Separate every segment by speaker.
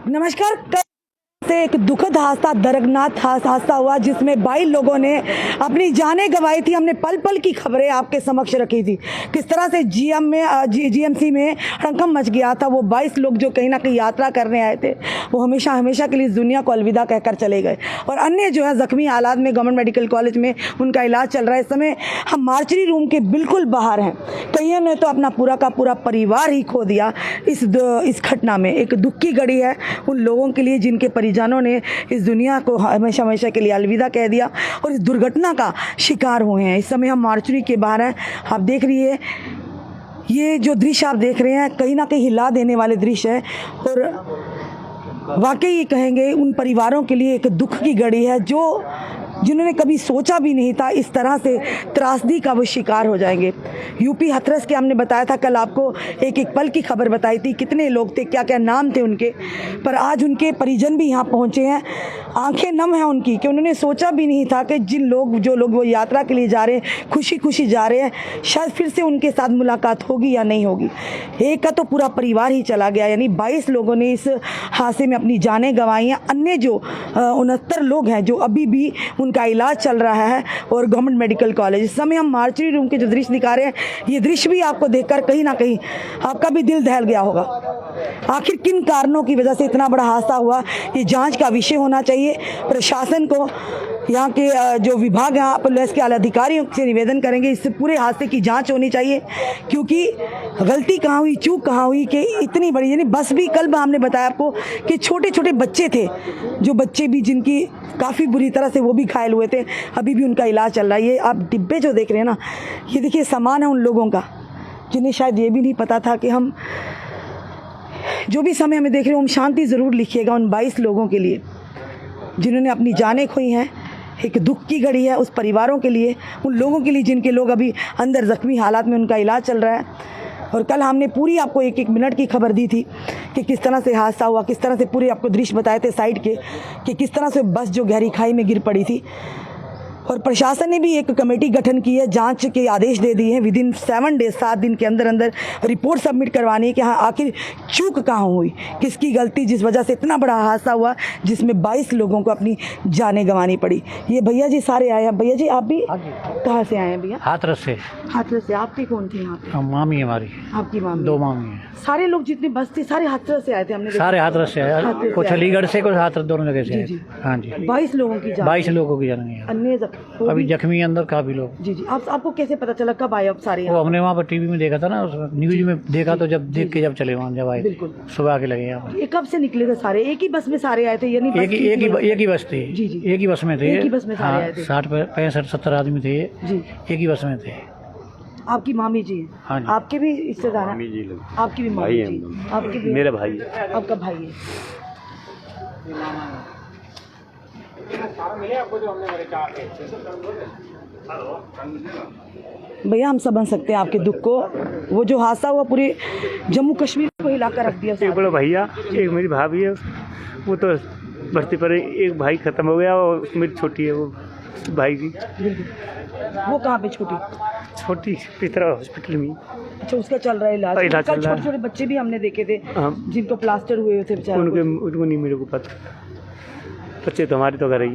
Speaker 1: नमस्कार। कल से एक दुखद हादसा, दर्दनाक हादसा हुआ जिसमें 22 लोगों ने अपनी जानें गंवाई थी। हमने पल पल की खबरें आपके समक्ष रखी थी, किस तरह से जीएमसी में हड़कंप मच गया था। वो 22 लोग जो कहीं ना कहीं यात्रा करने आए थे, वो हमेशा हमेशा के लिए इस दुनिया को अलविदा कहकर चले गए। और अन्य जो है जख्मी हालात में गवर्नमेंट मेडिकल कॉलेज में उनका इलाज चल रहा है। इस समय हम मार्चरी रूम के बिल्कुल बाहर हैं। कईयों ने तो अपना पूरा का पूरा परिवार ही खो दिया इस घटना में। एक दुख की घड़ी है उन लोगों के लिए जिनके परिजनों ने इस दुनिया को हमेशा हमेशा के लिए अलविदा कह दिया और इस दुर्घटना का शिकार हुए हैं। इस समय हम मार्चरी के बाहर हैं। आप देख रही है, ये जो दृश्य आप देख रहे हैं कहीं ना कहीं हिला देने वाले दृश्य है और वाकई ये कहेंगे उन परिवारों के लिए एक दुख की घड़ी है जिन्होंने कभी सोचा भी नहीं था इस तरह से त्रासदी का वो शिकार हो जाएंगे। यूपी हाथरस के हमने बताया था कल आपको, एक एक पल की खबर बताई थी, कितने लोग थे, क्या क्या नाम थे उनके। पर आज उनके परिजन भी यहाँ पहुँचे हैं। आंखें नम हैं उनकी कि उन्होंने सोचा भी नहीं था कि जो लोग वो यात्रा के लिए जा रहे हैं, खुशी खुशी जा रहे हैं, शायद फिर से उनके साथ मुलाकात होगी या नहीं होगी। एक का तो पूरा परिवार ही चला गया, यानी 22 लोगों ने इस हादसे में अपनी जानें गंवाई हैं। अन्य जो 69 लोग हैं जो अभी भी उनका इलाज चल रहा है और गवर्नमेंट मेडिकल कॉलेज। इस समय हम मार्चरी रूम के जो दृश्य दिखा रहे हैं, ये दृश्य भी आपको देखकर कहीं ना कहीं आपका भी दिल दहल गया होगा। आखिर किन कारणों की वजह से इतना बड़ा हादसा हुआ, ये जांच का विषय होना चाहिए। प्रशासन को, यहाँ के जो विभाग हैं, पुलिस के आला अधिकारियों से निवेदन करेंगे इस पूरे हादसे की जांच होनी चाहिए, क्योंकि गलती कहाँ हुई, चूक कहाँ हुई कि इतनी बड़ी, यानी बस भी कल हमने बताया आपको कि छोटे छोटे बच्चे थे, जो बच्चे भी जिनकी काफ़ी बुरी तरह से वो भी घायल हुए थे, अभी भी उनका इलाज चल रहा है। ये आप डिब्बे जो देख रहे हैं ना, ये देखिए सामान है उन लोगों का जिन्हें शायद ये भी नहीं पता था कि हम जो भी समय हमें देख रहे हो, हम शांति ज़रूर लिखिएगा उन 22 लोगों के लिए जिन्होंने अपनी जानें खोई हैं। एक दुख की घड़ी है उस परिवारों के लिए, उन लोगों के लिए जिनके लोग अभी अंदर जख्मी हालात में उनका इलाज चल रहा है। और कल हमने पूरी आपको एक एक मिनट की खबर दी थी कि किस तरह से हादसा हुआ, किस तरह से पूरे आपको दृश्य बताए थे साइड के कि किस तरह से बस जो गहरी खाई में गिर पड़ी थी। और प्रशासन ने भी एक कमेटी गठन की है, जांच के आदेश दे दिए हैं। विदिन 7 डेज, 7 दिन के अंदर अंदर रिपोर्ट सबमिट करवानी है कि हाँ आखिर चूक कहाँ हुई, किसकी गलती, जिस वजह से इतना बड़ा हादसा हुआ जिसमें 22 लोगों को अपनी जानें गंवानी पड़ी। ये भैया जी सारे आए हैं। भैया जी आप भी कहाँ से आए हैं भैया?
Speaker 2: हाथरस से।
Speaker 1: हाथरस से। आपके कौन थे यहाँ पे?
Speaker 2: मामी हमारी।
Speaker 1: आपकी मामी?
Speaker 2: 2 मामी हैं।
Speaker 1: सारे लोग जितने बस थे सारे हाथरस से आए थे? हमने
Speaker 2: सारे हाथरस से आए, कुछ अलीगढ़ से, कुछ हाथरस, दोनों जगह से आए। हाँ जी।
Speaker 1: 22 लोगों की जान?
Speaker 2: 22 लोगों की जान है।
Speaker 1: अन्य
Speaker 2: अभी जख्मी अंदर काफी लोग।
Speaker 1: जी जी। आपको कैसे पता चला, कब आए अब सारे?
Speaker 2: वो हमने वहाँ पर टीवी में देखा था ना, न्यूज में देखा, तो जब देख के जब चले वहाँ, जब आए
Speaker 1: बिल्कुल
Speaker 2: सुबह के लगे यहाँ।
Speaker 1: ये कब से निकले थे सारे? एक ही बस में सारे आए थे? यानी
Speaker 2: एक ही बस थे।
Speaker 1: जी जी।
Speaker 2: एक ही बस में थे।
Speaker 1: एक ही बस में सारे आए थे।
Speaker 2: 60 65 70 आदमी थे
Speaker 1: जी।
Speaker 2: एक ही बस में थे।
Speaker 1: आपकी मामी जी?
Speaker 2: हाँ जी।
Speaker 1: आपके भी रिश्तेदार हैं? आपकी भी मामी जी? आपके भी?
Speaker 3: मेरा भाई है।
Speaker 1: आपका भाई है? भैया हम समझ सकते हैं आपके दुख को। वो जो हादसा हुआ पूरे जम्मू कश्मीर को हिलाकर रख दिया।
Speaker 3: एक बड़ा भैया, एक मेरी भाभी है, वो तो भर्ती पर है। एक भाई खत्म हो गया और मेरी छोटी है वो भाई की।
Speaker 1: वो कहाँ पे? छोटी
Speaker 3: पितरा हॉस्पिटल में।
Speaker 1: अच्छा, उसका चल रहा है इलाज? कल छोटे छोटे बच्चे भी हमने देखे थे जिनको प्लास्टर हुए थे बेचारे।
Speaker 3: उनको नहीं मेरे को पता, बच्चे तो हमारे तो घर ही।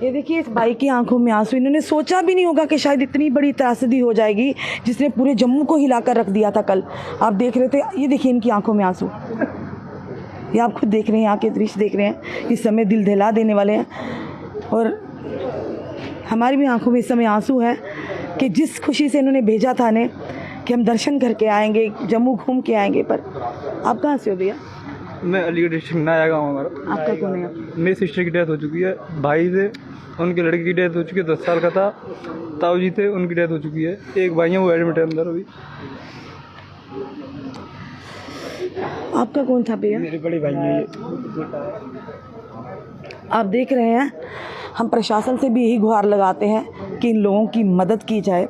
Speaker 1: ये देखिए इस भाई की आंखों में आंसू। इन्होंने सोचा भी नहीं होगा कि शायद इतनी बड़ी त्रासदी हो जाएगी जिसने पूरे जम्मू को हिलाकर रख दिया था। कल आप देख रहे थे, ये देखिए इनकी आंखों में आंसू, ये आप खुद देख रहे हैं, यहाँ के दृश्य देख रहे हैं। इस समय दिल दहला देने वाले हैं और हमारी भी आंखों में इस समय आंसू है कि जिस खुशी से इन्होंने भेजा था ने कि हम दर्शन करके आएंगे, जम्मू घूम के आएंगे। पर आप कहाँ से हो भैया?
Speaker 4: मैं अलीगढ़ डिस्ट्रिक्ट नया गाँव हमारा।
Speaker 1: आपका कौन है?
Speaker 4: मेरी सिस्टर की डेथ हो चुकी है, भाई थे उनके लड़के की डेथ हो चुकी है, 10 साल का था। ताऊ जी थे, उनकी डेथ हो चुकी है। एक भाई है वो एडमिट है अंदर अभी।
Speaker 1: आपका कौन था भैया?
Speaker 4: मेरे बड़े भाई है।
Speaker 1: आप देख रहे हैं, हम प्रशासन से भी यही गुहार लगाते हैं कि इन लोगों की मदद की जाए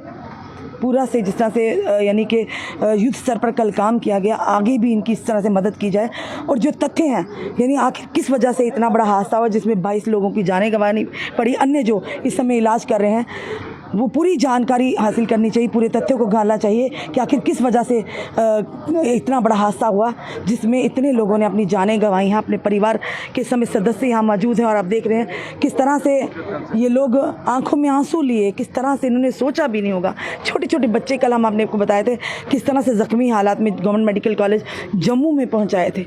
Speaker 1: पूरा से, जिस तरह से यानी कि युद्ध स्तर पर कल काम किया गया, आगे भी इनकी इस तरह से मदद की जाए। और जो तथ्य हैं, यानी आखिर किस वजह से इतना बड़ा हादसा हुआ जिसमें 22 लोगों की जानें गंवानी पड़ी, अन्य जो इस समय इलाज कर रहे हैं, वो पूरी जानकारी हासिल करनी चाहिए, पूरे तथ्यों को गालना चाहिए कि आखिर किस वजह से इतना बड़ा हादसा हुआ जिसमें इतने लोगों ने अपनी जानें गंवाई हैं। अपने परिवार के सभी सदस्य यहाँ मौजूद हैं और आप देख रहे हैं किस तरह से ये लोग आंखों में आंसू लिए, किस तरह से इन्होंने सोचा भी नहीं होगा। छोटे छोटे बच्चे, कल हम आपने आपको बताए थे किस तरह से ज़ख्मी हालात में गवर्नमेंट मेडिकल कॉलेज जम्मू में पहुँचाए थे,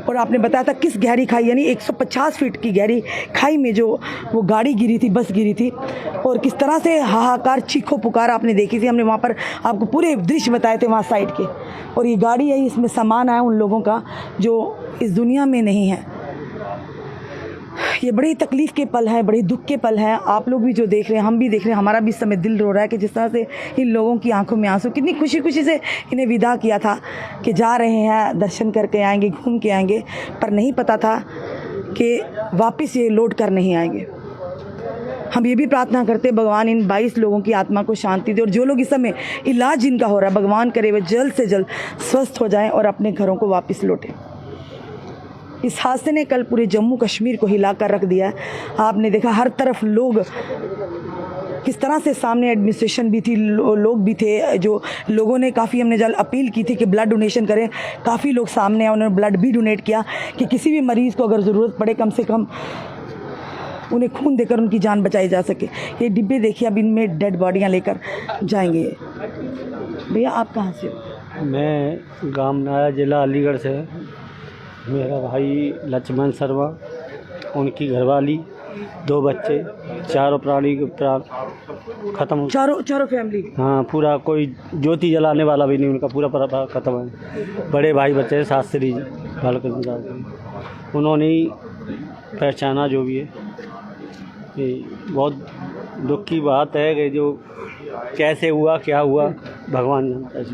Speaker 1: और आपने बताया था किस गहरी खाई, यानी 150 फीट की गहरी खाई में जो वो गाड़ी गिरी थी, बस गिरी थी, और किस तरह से हाहाकार, चीखो पुकार आपने देखी थी। हमने वहाँ पर आपको पूरे दृश्य बताए थे वहाँ साइड के, और ये गाड़ी है, इसमें सामान आया उन लोगों का जो इस दुनिया में नहीं है। ये बड़ी तकलीफ़ के पल हैं, बड़ी दुख के पल हैं। आप लोग भी जो देख रहे हैं, हम भी देख रहे हैं, हमारा भी इस समय दिल रो रहा है कि जिस तरह से इन लोगों की आंखों में आंसू, कितनी खुशी खुशी से इन्हें विदा किया था कि जा रहे हैं, दर्शन करके आएंगे, घूम के आएंगे, पर नहीं पता था कि वापस ये लौट कर नहीं आएंगे। हम ये भी प्रार्थना करते भगवान इन 22 लोगों की आत्मा को शांति दे, और जो लोग इस समय इलाज जिनका हो रहा है, भगवान करे वे जल्द से जल्द स्वस्थ हो जाएं और अपने घरों को वापस लौटें। इस हादसे ने कल पूरे जम्मू कश्मीर को हिला कर रख दिया है। आपने देखा हर तरफ लोग किस तरह से, सामने एडमिनिस्ट्रेशन भी थी, लोग भी थे, जो लोगों ने काफ़ी, हमने जल अपील की थी कि ब्लड डोनेशन करें, काफ़ी लोग सामने आए, उन्होंने ब्लड भी डोनेट किया कि किसी भी मरीज़ को अगर ज़रूरत पड़े कम से कम उन्हें खून देकर उनकी जान बचाई जा सके। ये डिब्बे देखिए, अब इनमें डेड बॉडियाँ लेकर जाएंगे। भैया आप कहाँ से हो?
Speaker 5: मैं गांव नाया, जिला अलीगढ़ से। मेरा भाई लक्ष्मण शर्मा, उनकी घरवाली, 2 बच्चे, चारों प्राणी प्राण खत्म।
Speaker 1: चारों फैमिली?
Speaker 5: हाँ, पूरा कोई ज्योति जलाने वाला भी नहीं, उनका पूरा परिवार खत्म है। बड़े भाई बच्चे शास्त्री जी बालकृष्ण साहब, उन्होंने ही पहचाना जो भी है। ये बहुत दुख की बात है कि जो कैसे हुआ, क्या हुआ, भगवान जानता है।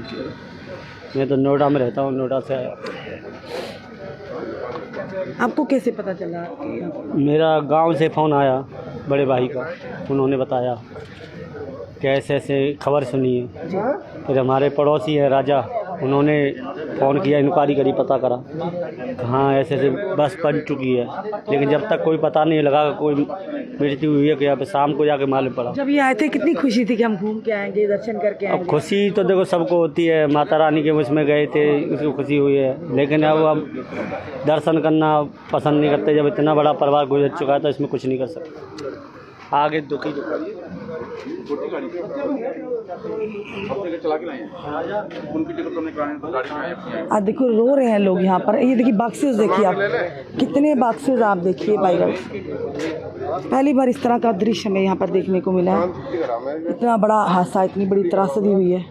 Speaker 5: मैं तो नोएडा में रहता हूँ, नोएडा से आया।
Speaker 1: आपको कैसे पता चला?
Speaker 5: मेरा गांव से फ़ोन आया बड़े भाई का, उन्होंने बताया कि ऐसे ऐसे खबर सुनी है। फिर हमारे पड़ोसी हैं राजा, उन्होंने फ़ोन किया, इंक्वायरी करी, पता करा, हाँ ऐसे ऐसे बस बन चुकी है, लेकिन जब तक कोई पता नहीं लगा कोई मृत्यु हुई है, कि यहाँ पे शाम को जाके मालूम पड़ा।
Speaker 1: जब ये आए थे कितनी खुशी थी कि हम घूम के आएंगे, दर्शन करके आएंगे।
Speaker 5: अब खुशी तो देखो सबको होती है, माता रानी के उसमें गए थे, उसको खुशी हुई है, लेकिन अब दर्शन करना पसंद नहीं करते। जब इतना बड़ा परिवार गुजर चुका है तो इसमें कुछ नहीं कर सकते। आगे दुखी
Speaker 1: आज देखो रो रहे हैं लोग यहाँ पर। ये देखिए बॉक्सेस, देखिए आप कितने बॉक्सेस, आप देखिए भाई। पहली बार इस तरह का दृश्य हमें यहाँ पर देखने को मिला है। इतना बड़ा हादसा, इतनी बड़ी त्रासदी हुई है।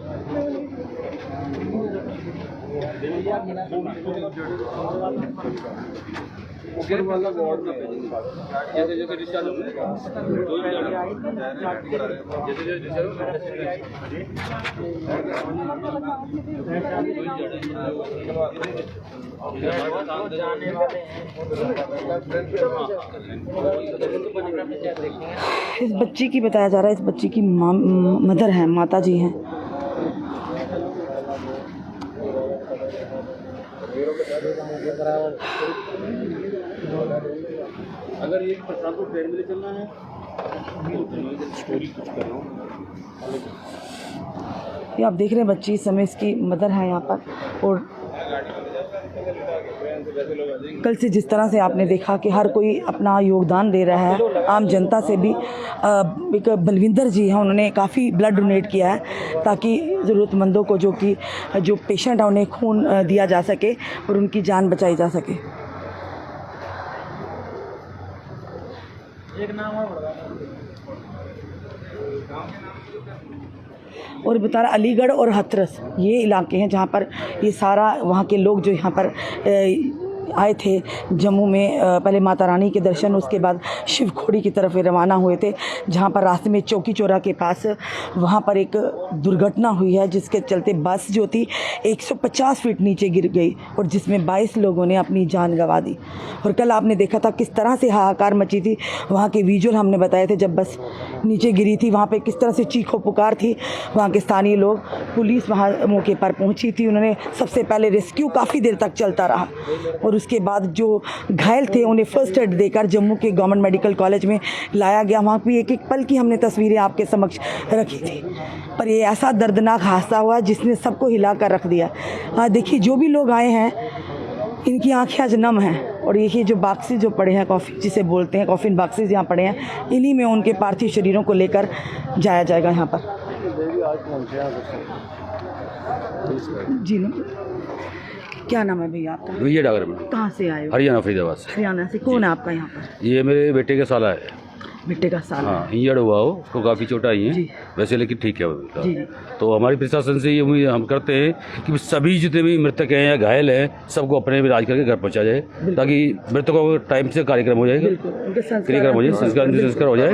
Speaker 1: इस बच्ची की बताया जा रहा है, इस बच्ची की मदर है, माता जी हैं।
Speaker 6: अगर ये प्रशांत को ट्रेन में चलना है,
Speaker 1: ये आप देख रहे हैं बच्ची, इस समय इसकी मदर है यहाँ पर। और कल से जिस तरह से आपने देखा कि हर कोई अपना योगदान दे रहा है, आम जनता से भी एक बलविंदर जी हैं, उन्होंने काफ़ी ब्लड डोनेट किया है ताकि ज़रूरतमंदों को, जो पेशेंट है, उन्हें खून दिया जा सके और उनकी जान बचाई जा सके। और बता रहा अलीगढ़ और हथरस ये इलाके हैं जहाँ पर ये सारा वहाँ के लोग जो यहाँ पर आए थे जम्मू में, पहले माता रानी के दर्शन, उसके बाद शिव खोड़ी की तरफ रवाना हुए थे, जहाँ पर रास्ते में चौकी चौरा के पास वहाँ पर एक दुर्घटना हुई है, जिसके चलते बस जो थी 150 फीट नीचे गिर गई और जिसमें 22 लोगों ने अपनी जान गंवा दी। और कल आपने देखा था किस तरह से हाहाकार मची थी, वहाँ के विजुअल हमने बताए थे। जब बस नीचे गिरी थी वहाँ पर किस तरह से चीखो पुकार थी। वहाँ के स्थानीय लोग, पुलिस वहाँ मौके पर पहुँची थी, उन्होंने सबसे पहले रेस्क्यू काफ़ी देर तक चलता रहा और और उसके बाद जो घायल थे उन्हें फर्स्ट एड देकर जम्मू के गवर्नमेंट मेडिकल कॉलेज में लाया गया। वहाँ भी एक एक पल की हमने तस्वीरें आपके समक्ष रखी थी, पर ये ऐसा दर्दनाक हादसा हुआ जिसने सबको हिला कर रख दिया। देखिए जो भी लोग आए हैं इनकी आंखें आज नम हैं, और ये जो बॉक्सेस जो पड़े हैं, कॉफ़ी जिसे बोलते हैं, कॉफ़िन बॉक्सेस यहाँ पड़े हैं, इन्हीं में उनके पार्थिव शरीरों को लेकर जाया जाएगा यहाँ पर। जी ना, क्या नाम है भैया आपका?
Speaker 7: विजय डागर में,
Speaker 1: कहाँ से आए हो?
Speaker 7: हरियाणा फरीदाबाद से।
Speaker 1: हरियाणा से। कौन है आपका यहाँ पर?
Speaker 7: ये मेरे बेटे का साला है।
Speaker 1: बेटे का साल?
Speaker 7: हाँ, इंजर्ड हुआ हो, उसको काफ़ी चोट आई है वैसे, लेकिन ठीक है वो।
Speaker 1: जी।
Speaker 7: तो हमारी प्रशासन से ये उम्मीद हम करते हैं कि सभी जितने भी मृतक हैं या घायल हैं सबको अपने इलाज करके घर पहुंचा जाए, ताकि मृतकों को टाइम से कार्यक्रम हो जाएगा, कार्यक्रम हो जाए, संस्कार हो जाए।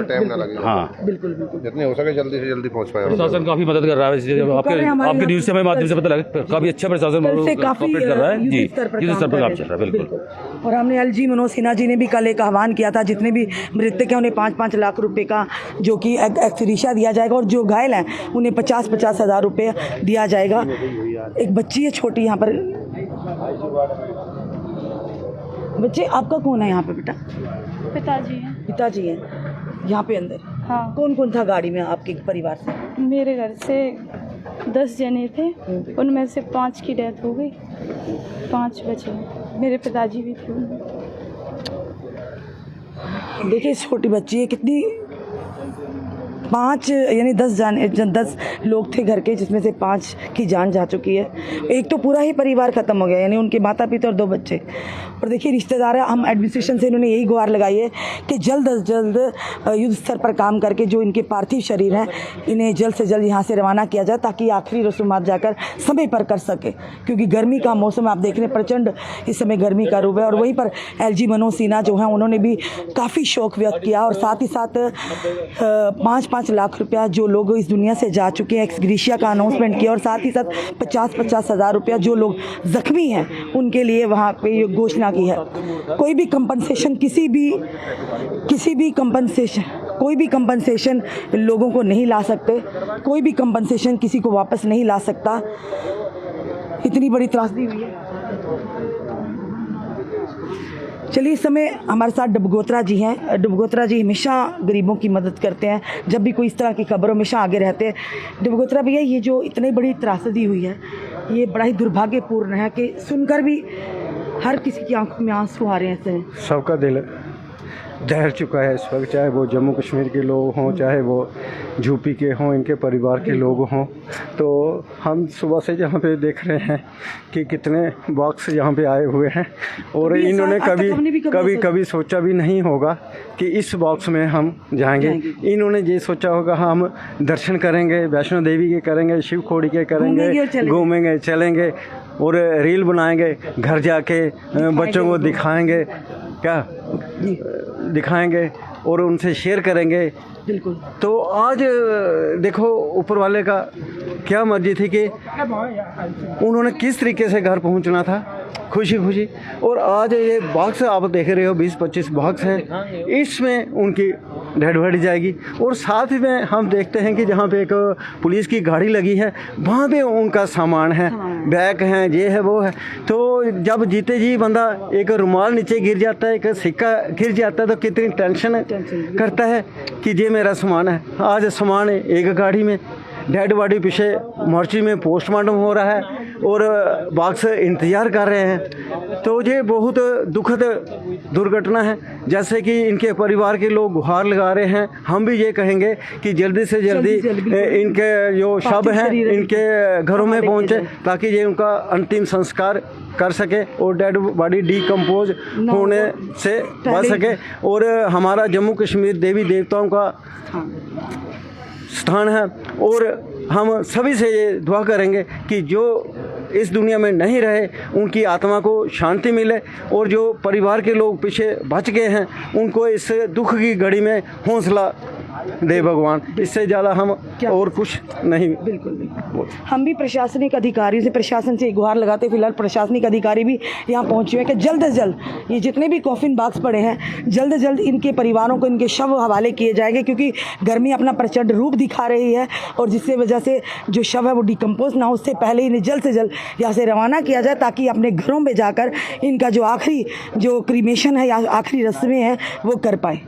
Speaker 7: हाँ
Speaker 1: बिल्कुल बिल्कुल,
Speaker 8: जितने हो सके जल्दी से जल्दी पहुंच पाए।
Speaker 7: प्रशासन काफ़ी मदद कर रहा है, आपके न्यूज़ से हमें माध्यम से पता लगा, काफ़ी अच्छा प्रशासन कॉपरेट कर रहा है जी, युद्ध स्तर पर काम चल रहा है। बिल्कुल।
Speaker 1: और हमने एलजी मनोज सिन्हा जी ने भी कल एक आह्वान किया था, जितने भी मृतक हैं उन्हें 5-5 लाख रुपए का जो कि एक्सग्रेशिया दिया जाएगा, और जो घायल हैं उन्हें 50-50 हज़ार रुपये दिया जाएगा। एक बच्ची है छोटी यहाँ पर। बच्चे आपका कौन है यहाँ पे बेटा?
Speaker 9: पिताजी हैं।
Speaker 1: पिताजी हैं यहाँ पे अंदर? हाँ। कौन कौन था गाड़ी में आपके परिवार से?
Speaker 9: मेरे घर से 10 जने थे, उनमें से 5 की डेथ हो गई, 5 बचे। मेरे पिताजी भी थे।
Speaker 1: देखिए छोटी बच्ची है, कितनी 5 यानी 10 लोग थे घर के, जिसमें से 5 की जान जा चुकी है। एक तो पूरा ही परिवार ख़त्म हो गया, यानी उनके माता पिता और 2 बच्चे। और देखिए रिश्तेदार, हम एडमिनिस्ट्रेशन से इन्होंने यही गुहार लगाई है कि जल्द से जल्द युद्ध स्तर पर काम करके जो इनके पार्थिव शरीर हैं इन्हें जल्द से जल्द यहाँ से रवाना किया जाए, ताकि आखिरी रसूमात जाकर समय पर कर सके, क्योंकि गर्मी का मौसम आप देख रहे हैं, प्रचंड इस समय गर्मी का रूप है। और वहीं पर एलजी मनोज सिन्हा जो हैं उन्होंने भी काफ़ी शोक व्यक्त किया, और साथ ही साथ 5-5 लाख रुपया जो लोग इस दुनिया से जा चुके हैं एक्सग्रेशिया का अनाउंसमेंट किया, और साथ ही साथ 50-50 हज़ार रुपया जो लोग ज़ख्मी हैं उनके लिए वहाँ पे ये घोषणा की है। कोई भी कंपनसेशन कोई भी कंपनसेशन लोगों को नहीं ला सकते, कोई भी कंपनसेशन किसी को वापस नहीं ला सकता। इतनी बड़ी त्रासदी हुई है। चलिए इस समय हमारे साथ डबगोत्रा जी हैं। डबगोत्रा जी हमेशा गरीबों की मदद करते हैं, जब भी कोई इस तरह की खबरों हमेशा आगे रहते हैं। डबगोत्रा भैया, ये जो इतनी बड़ी त्रासदी हुई है ये बड़ा ही दुर्भाग्यपूर्ण है कि सुनकर भी हर किसी की आंखों में आंसू आ रहे हैं। ऐसे
Speaker 10: सबका दिल दहल चुका है इस वक्त, चाहे वो जम्मू कश्मीर के लोग हों, चाहे वो यूपी के हों, इनके परिवार के लोग हों। तो हम सुबह से यहाँ पे देख रहे हैं कि कितने बॉक्स यहाँ पे आए हुए हैं, और इन्होंने कभी सोचा भी नहीं होगा कि इस बॉक्स में हम जाएंगे। इन्होंने ये सोचा होगा हम दर्शन करेंगे, वैष्णो देवी के करेंगे, शिव खोड़ी के करेंगे, घूमेंगे चलेंगे, और रील बनाएंगे, घर जाके बच्चों को दिखाएंगे, क्या दिखाएंगे और उनसे शेयर करेंगे।
Speaker 1: बिल्कुल।
Speaker 10: तो आज देखो ऊपर वाले का क्या मर्जी थी कि उन्होंने किस तरीके से घर पहुंचना था खुशी खुशी। और आज ये बॉक्स आप देख रहे हो 20-25 बॉक्स हैं, इसमें उनकी डेड बॉडी जाएगी। और साथ में हम देखते हैं कि जहाँ पे एक पुलिस की गाड़ी लगी है वहाँ पे उनका सामान है, बैग हैं, ये है वो है। तो जब जीते जी बंदा एक रुमाल नीचे गिर जाता है, एक सिक्का गिर जाता है, तो कितनी टेंशन करता है कि ये मेरा सामान है। आज सामान एक गाड़ी में, डेड बॉडी पीछे मोर्ची में पोस्टमार्टम हो रहा है, और बॉक्स इंतज़ार कर रहे हैं। तो ये बहुत दुखद दुर्घटना है। जैसे कि इनके परिवार के लोग गुहार लगा रहे हैं, हम भी ये कहेंगे कि जल्दी से जल्दी इनके जो शव हैं इनके घरों में पहुंचे, ताकि ये उनका अंतिम संस्कार कर सके और डेड बॉडी डिकम्पोज होने से बच सके। और हमारा जम्मू कश्मीर देवी देवताओं का स्थान है, और हम सभी से ये दुआ करेंगे कि जो इस दुनिया में नहीं रहे उनकी आत्मा को शांति मिले, और जो परिवार के लोग पीछे बच गए हैं उनको इस दुख की घड़ी में हौसला दे भगवान, इससे ज़्यादा हम और कुछ नहीं।
Speaker 1: बिल्कुल हम भी प्रशासनिक अधिकारियों से, प्रशासन से गुहार लगाते, फिलहाल प्रशासनिक अधिकारी भी यहाँ पहुँचे हैं कि जल्द से जल्द ये जितने भी कॉफिन बॉक्स पड़े हैं जल्द से जल्द इनके परिवारों को इनके शव हवाले किए जाएंगे, क्योंकि गर्मी अपना प्रचंड रूप दिखा रही है और जिससे वजह से जो शव है वो डिकम्पोज ना हो, उससे पहले इन्हें जल्द से जल्द यहाँ से रवाना किया जाए ताकि अपने घरों में जाकर इनका जो आखिरी जो क्रीमेशन है या आखिरी रस्में हैं वो कर पाए।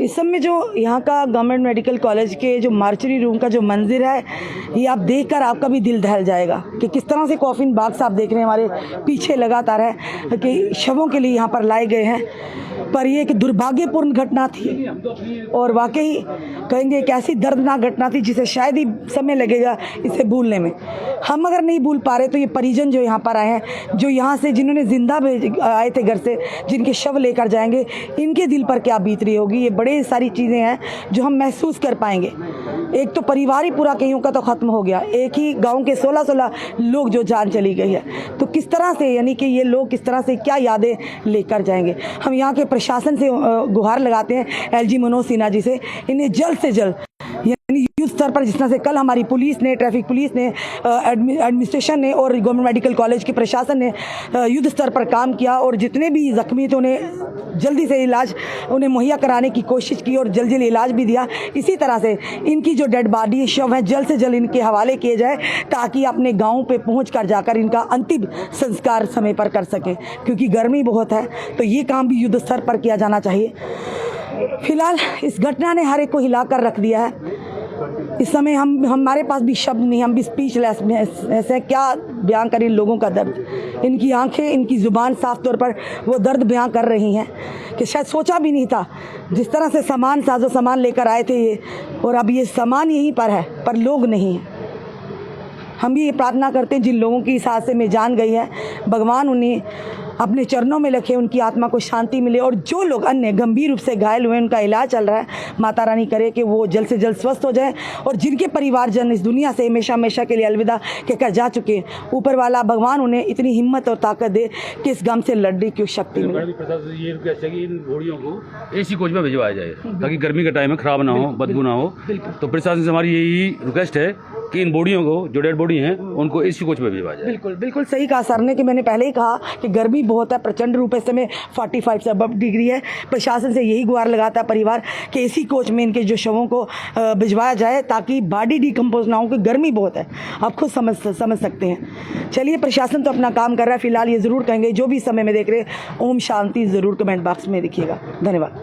Speaker 1: इस समय जो यहाँ का गवर्नमेंट मेडिकल कॉलेज के जो मार्चरी रूम का जो मंजर है, ये आप देखकर आपका भी दिल दहल जाएगा कि किस तरह से कॉफिन बॉक्स आप देख रहे हैं हमारे पीछे लगातार है कि शवों के लिए यहाँ पर लाए गए हैं। पर ये एक दुर्भाग्यपूर्ण घटना थी और वाकई कहेंगे एक ऐसी दर्दनाक घटना थी जिसे शायद ही समय लगेगा इसे भूलने में। हम अगर नहीं भूल पा रहे तो ये परिजन जो यहाँ पर आए हैं, जो यहाँ से जिन्होंने जिंदा आए थे घर से, जिनके शव लेकर जाएंगे, इनके दिल पर क्या बीत रही होगी। ये बड़े सारी चीज़ें हैं जो हम महसूस कर पाएंगे। एक तो परिवार ही पूरा कईयों का तो ख़त्म हो गया, एक ही गाँव के 16-16 लोग जो जान चली गई है, तो किस तरह से यानी कि ये लोग किस तरह से क्या यादें लेकर जाएंगे। हम यहाँ के प्रशासन से गुहार लगाते हैं एलजी मनोज सिन्हा जी से, इन्हें जल्द से जल्द यानी युद्ध स्तर पर जिस तरह से कल हमारी पुलिस ने, ट्रैफिक पुलिस ने, एडमिनिस्ट्रेशन ने और गवर्नमेंट मेडिकल कॉलेज के प्रशासन ने युद्ध स्तर पर काम किया और जितने भी जख्मी थे उन्हें जल्दी से इलाज उन्हें मुहैया कराने की कोशिश की और जल्दी जल्दी इलाज भी दिया। इसी तरह से इनकी जो डेड बॉडी शव है जल्द से जल्द इनके हवाले किए जाए ताकि अपने गाँव पे पहुँच कर जाकर इनका अंतिम संस्कार समय पर कर सकें, क्योंकि गर्मी बहुत है तो ये काम भी युद्ध स्तर पर किया जाना चाहिए। फिलहाल इस घटना ने हर एक को हिलाकर रख दिया है। इस समय हमारे पास भी शब्द नहीं, हम भी स्पीचलेस ऐसे क्या बयां करें लोगों का दर्द। इनकी आंखें, इनकी ज़ुबान साफ तौर पर वो दर्द बयां कर रही हैं कि शायद सोचा भी नहीं था जिस तरह से सामान, साजो सामान लेकर आए थे ये, और अब ये सामान यहीं पर है पर लोग नहीं हैं। हम भी ये प्रार्थना करते हैं जिन लोगों की इस हादसे में जान गई है, भगवान उन्हें अपने चरणों में रखे, उनकी आत्मा को शांति मिले, और जो लोग अन्य गंभीर रूप से घायल हुए उनका इलाज चल रहा है, माता रानी करे कि वो जल्द से जल्द स्वस्थ हो जाए, और जिनके परिवारजन इस दुनिया से हमेशा हमेशा के लिए अलविदा कहकर जा चुके हैं, ऊपर वाला भगवान उन्हें इतनी हिम्मत और ताकत दे कि इस गम से लड़ने की शक्ति मिले।
Speaker 7: ये रिक्वेस्ट है कि इन घोड़ियों को एसी कोच में भिजवाया जाए ताकि गर्मी का टाइम है, खराब ना हो, बदबू ना हो। तो प्रशासन से हमारी यही रिक्वेस्ट है कि इन बॉडियों को, जो डेड बॉडी हैं, उनको एसी कोच में भिजवाया जाए।
Speaker 1: बिल्कुल बिल्कुल सही कहा सर ने कि मैंने पहले ही कहा कि गर्मी बहुत है, प्रचंड रूप से में 45 से अब डिग्री है। प्रशासन से यही गुहार लगाता है परिवार कि एसी कोच में इनके जो शवों को भिजवाया जाए ताकि बॉडी डिकम्पोज ना हो, कि गर्मी बहुत है, आप खुद समझ सकते हैं। चलिए, प्रशासन तो अपना काम कर रहा है। फिलहाल ये ज़रूर कहेंगे जो भी समय में देख रहे, ओम शांति ज़रूर कमेंट बॉक्स में लिखिएगा। धन्यवाद।